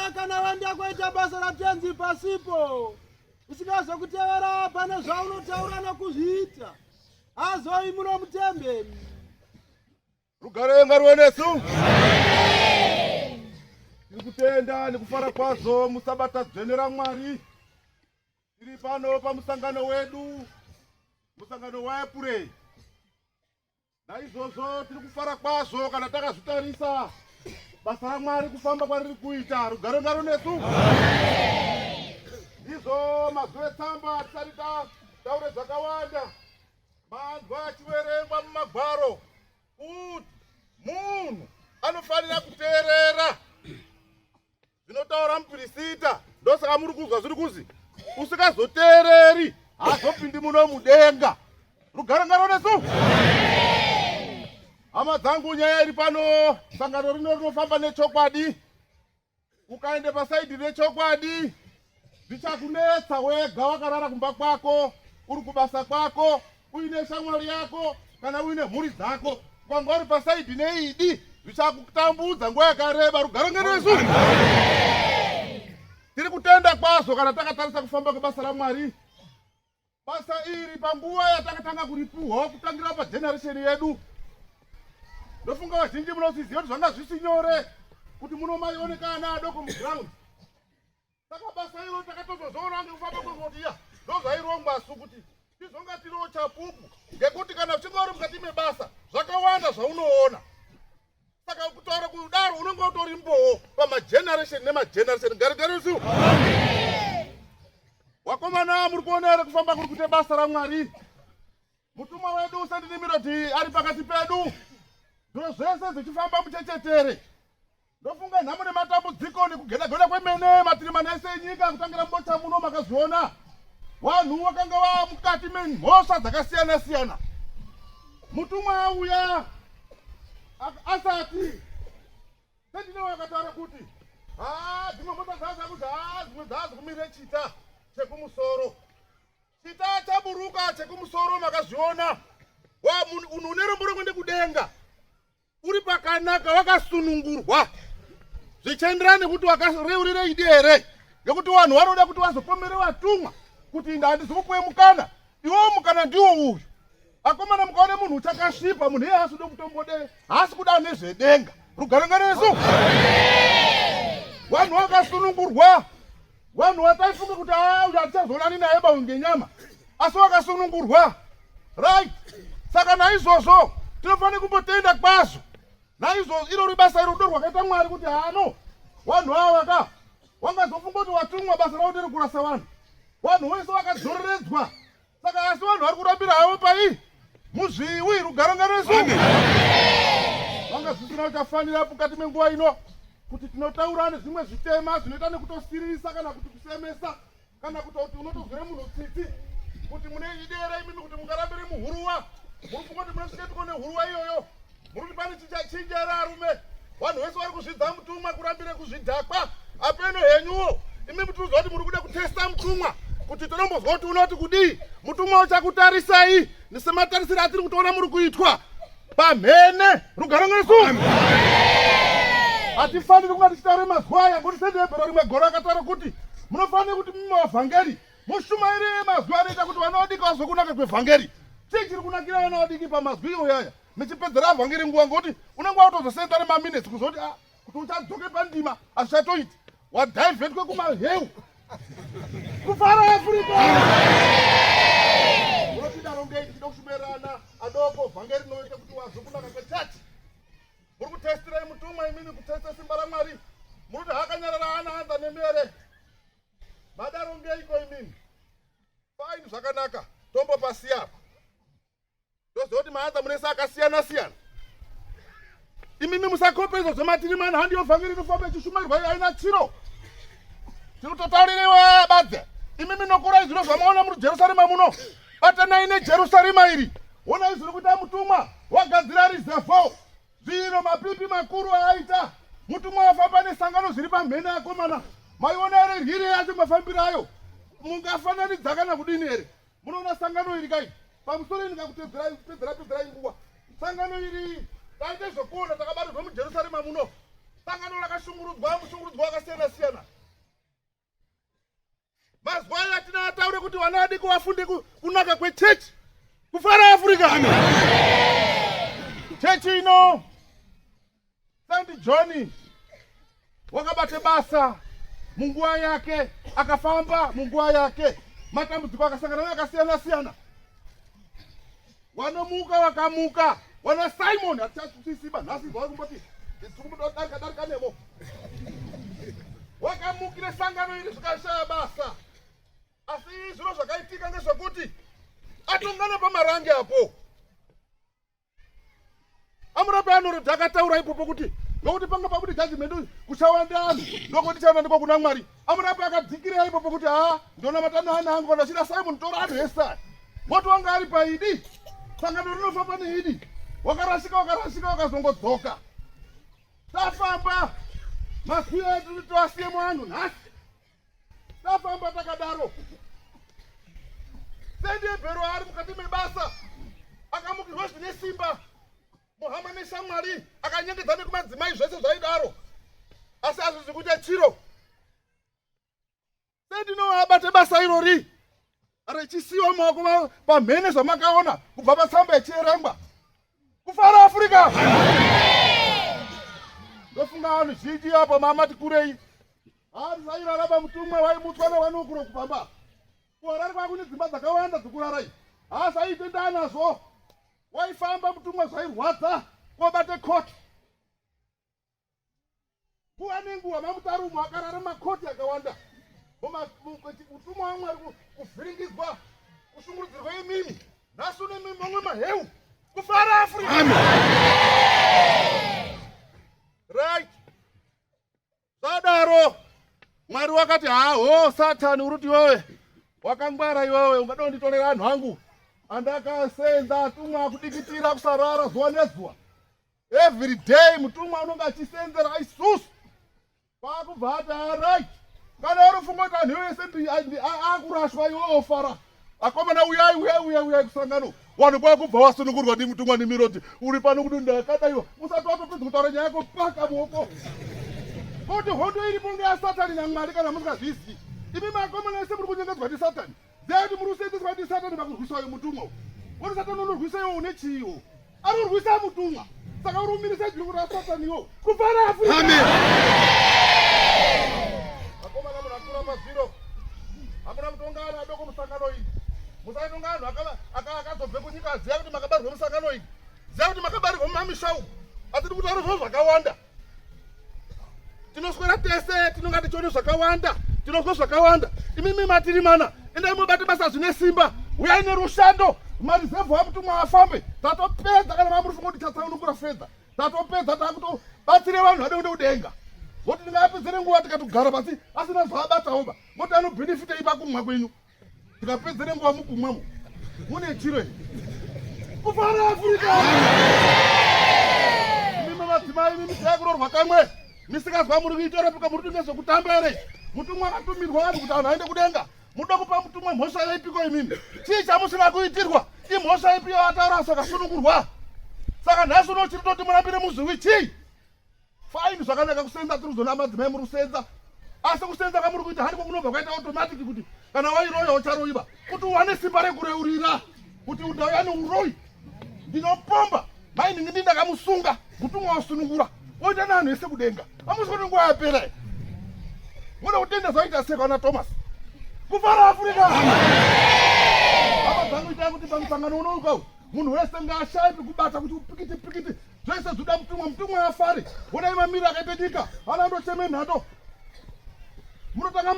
iwe kana wanda kuita basa ratenzi pasipo usikazokutevera pane zvaunotaura nokuzviita azoi muno mutembeni. Rugare ngaruwe nesu. Tikutenda nekufara kwazo musabata dzvene raMwari. Tiri pano pamusangano wedu, musangano waEpurei. Naizvozvo tiri kufara kwazvo kana takazvitarisa basa raMwari kufamba kwariri kuita. Rugare ngaruwe nesu. Izvo mazwi etsamba tisati taure zvakawanda. Manzwa achiverengwa mumagwaro kuti munhu anofanira kuteerera zvinotaura mupirisita. Ndosaka muri kuzwa zviri kuzi usikazoteereri haazopindi muno mudenga. Rugare ngaruwe nesu. Hama dzangu, nyaya iri pano, sangano rino rinofamba nechokwadi. Ukaende pasaidhi rechokwadi zvichakunetsa wega wakarara kumba kwako, uri kubasa kwako, uine shamwari yako kana uine mhuri dzako. Kwanga uri pasaidhi neidi zvichakutambudza nguva yakareba. Rugare ngaruwe nesu. Tiri kutenda kwazvo kana takatarisa kufamba kwebasa raMwari. Basa iri panguva yatakatanga kuripuhwa kutangira pageneration yedu. Ndofunga vazhinji munosiziva kuti zvanga zvisi nyore kuti munomaioneka ana adoko muground. Saka basa iro takatozozviona ngekufamba kwezvodiya ndozvairongwa su kuti tizonga tiriwo chapupu, ngekuti kana uchinge uri mukati mebasa zvakawanda zvaunoona. Saka kutaura kudaro unenge utori mbowo pamageneration nemageneration. Gare su. Wakomana muri kuona here kufamba kuri kuite basa raMwari. Mutumwa wedu Sendinimiroti ari pakati pedu. Zviro zvese zvichifamba muchechetere. Ndofunga nhamo nematambudziko nekugeda kwemene matiri mana ese enyika kutangira mubocha muno makazviona. Vanhu vakanga vava mukati memhosva dzakasiyana siyana. Mutumwa auya asati Sendiniwo akataura kuti dzimwe mota dzaza kuti dzimwe dzazi kumire chita chekumusoro. Chita chaburuka chekumusoro makazviona. Unhu une rombo rokwende kudenga uri pakanaka wakasunungurwa. Zvichienderana nekuti wakareurire idi here, ngekuti vanhu vanoda kuti vazopomere vatumwa kuti handizokupuwe mukana. Iwo mukana ndiwo uyu. Akomana mukaone munhu uchakasvipa, munhu iye haasi kuda kutombode, haasi kuda nezvedenga. Rugare ngaruwe nesu. Vanhu vakasunungurwa. Vanhu vataifunga kuti uyu hatichazoonani naye bawe ngenyama, asi vakasunungurwa. Right. Saka naizvozvo tinofanira kumbotenda kwazvo. Naizvozvo iro basa iro ndo rwakaita Mwari kuti vanhu ava wangazofunga kuti watumwa basa ravo ndiri kurasa vanhu. Vanhu vese vakadzoreredzwa. Saka asi vanhu vari kurambira havo pai muzviwi. Rugare ngaruwe nesu. Vanga zvisina kuchafanira mukati menguva ino kuti tinotaura nezvimwe zvitema zvinoita nekutosiririsa kana kuti kusemesa kana kuti unotozwire munhu tsitsi kuti mune idi here imimi kuti mungarambire muhuruwa. Muri funga kuti munosviketuko nehuruwa iyoyo. Muri kuti pane chichinjera arume. Vanhu vese vari kuzvidza mutumwa kurambire kuzvidhakwa. Apeno henyuwo imimi tinoziva kuti muri kuda kutesta mutumwa kuti tinombozwa kuti unoti kudii. Mutumwa uchakutarisai nesematarisiro atiri kutoona muri kuitwa pamhene. Rugare nesu. Hatifaniri kunga tichitaure mazuva aya, ngekuti Sendebhero rimwe gore akataura kuti munofanira kuti mumavhangeri mushumaire mazwi anoita kuti vana vadiki vazokunaka kwevhangeri. Chii chiri kunakira vana vadiki pamazwi iyoyaya nechipedzera vhangeri nguva, ngekuti unenge wautozosenza nemaminitsi kuzoti kuti uchadzoke pandima hazvichatoiti. Wadhaivhetwe kumaheu kufara Afrika. Unotidaro ngei tichida kushumairana adoko vhangeri rinoita kuti wazokunaka kwechachi. Muri kutestirai mutumwa imini kutesta simba raMwari. Muri kuti hakanyarara ana hanza nemere. Madaro ngeiko imini? Faini zvakanaka. Tombo pasi apa. Ndoziva kuti mahanza munese akasiyana siyana. Imimi musakope izvo zvematiri mana handiyo vhangeri inofamba ichishumairwa iyo haina chiro. Tinototaurirewa badze. Imimi nokurai zviro zvamaona muri Jerusarema muno. Batanai neJerusarema iri. Onai zviri kuita mutumwa wagadzira rizevho. Zvino mapipi makuru aita. Mutumwa wafamba nesangano zviri pamhene akomana. Maiona here hiri yacho mafambiro ayo. Mungafananidza kana kudini here. Munoona sangano iri kai. Pamusoro ndikakutedzerai nguva. Sangano iri taite zvokuona takabatirwa muJerusarema muno. sangano rakashungurudzwa mushungurudzwa wakasiyana-siyana. Mazuva aya tinataure kuti vana vadiki vafunde kunaka kwechechi kufara Afrika. Chechi ino St. John wakabate basa munguva yake, akafamba munguva yake, matambudziko akasangana akasiyana-siyana. Wanomuka wakamuka, wana Simon atisisiba nhasi zvakumboti darika nevo. Wakamukire sangano iri zvikashaya basa. Asi zviro zvakaitika ngezvekuti atongana pamarangi apo. Amurape anorodhi akataura ipopo kuti nokuti panga pabude judgment kuchawanda anhu ndokuti chavandipa kuna Mwari. Amurape akadzikira ipopo kuti ndona matana angu kana chira Simon tora anhu esa. Moto wanga ari paidi. Sangano rinofamba neidi. Wakarashika wakazongodzoka. Tafamba masiku edu toasiye mwanhu nhasi. Tafamba takadaro. Sende Bhero ari mukati mebasa. Akamukirwa zvine simba. Muhama neshamwari akanyengedza nekumadzimai zvese zvaidaro. Asi hazvizi kuita chiro. Sendinoabate basa irori. Richisiwa maoko pamhene zvamakaona kubva patsamba yechierengwa. Kufara Afrika. Ndofunga vanhu zhinji apo mamati kurei. Zairaraba mutumwa waimutswa nevanokuro kupamba. Kuharare kwakune dzimba dzakawanda dzokurarai. Asaitenda nazvo. Waifamba mutumwa zvairwadza kobate koti. Nguva nenguva mamutarumu akarara makoti akawanda. Mutumwa waMwari kuvhiringidzwa, kushungurudzirwa imimi. Nhasi une mamwe maheu. Kufara Afrika. Right. Sadaro. Mwari wakati Satani uruti wewe. Wakangwara iwewe ungadonditorera anhu angu. Andakasenza atumwa kudikitira kusarara zuva nezuva. Every day mutumwa unonga achisenzera isusu. Pakubva ati right. Kana urufunga kuti anhu wese akurashwa iwewe ofara. Akomana uyai kusangano. Vanhu kwakubva wasunungurwa ndi mutumwa nimiroti. Uri pano kuti ndakadaiwa. Usati watopedza kutaura nyaya yako paka muoko. Kuti hondo iripo ngeyaSatani naMwari kana musingazvizivi. Imi makomana ese muri kunyengedzwa ndi Satani. Zeti muri kusenzeswa ndi Satani pakurwisa uyu mutumwa. Kuti Satani unorwisa iwo une chiwo. Anorwisa mutumwa. Saka uri umirise juru raSatani iwo. Kufara Afrika. Amen. Makomana munakura pazviro. Hamuna mutongana adoko musangano iyi. Musatonga anhu akazobve kunyika ziya kuti makabarirwa musangano iyi. Ziya kuti makabarirwa mumamisha umu. Asi tiri kutaura zvinhu zvakawanda. Tinoswera tese tinonga tichiona zvakawanda. Tinozwa zvakawanda. Imimi matiri mana. Endai mubate basa zvine simba. Uyai nerushando. Marizevhu amutumwa afambe. Tatopedza kana mamuri funga kuti chatsaunukura fedza. Tatopedza takutobatsire vanhu vade kude kudenga. Ngoti ndingapedzere nguva tikatogara pasi asina zvaabatawo. Ngoti anobhenefita ipa kumwa kwenyu. Tikapedzere nguva mukumwamo. Mune chiro here. Kufara Afrika. Imimi madzimai imimi takurorwa kamwe. Misikazwa muri kuitora pika muri nezvekutamba ere. Mutumwa akatumirwa vanhu kuti anhu aende kudenga. Muda kupa mutumwa mhosva yaipiko imimi. Chii chamusina kuitirwa? Imhosva ipi yavataura sakasunungurwa. Saka nhasi unochiri toti murambire muzviwi chii? Faini zvakanaka kusenza tiri kuzona madzimai muri kusenza. Asi kusenza kwamuri kuita handiko kunobva kwaita automatic kuti kana wairoya ucharoiwa. Kuti uwane simba rekureurira. Kuti udauya neuroi. Ndinopomba. Mai ndingi ndakamusunga. Mutumwa wasunungura. Oita nanhu ese kudenga. Amusi kuti nguva yapera. Muda kutenda zvaita seka na Thomas. Kufara Afrika. Apa dzangu ita kuti pamusangano unouka munhu wese ngaashaye kubata kuti upikiti. Zvese zvoda mutumwa afare. Ona imamira akaita nyika. Ana ndocheme nhato. Munotanga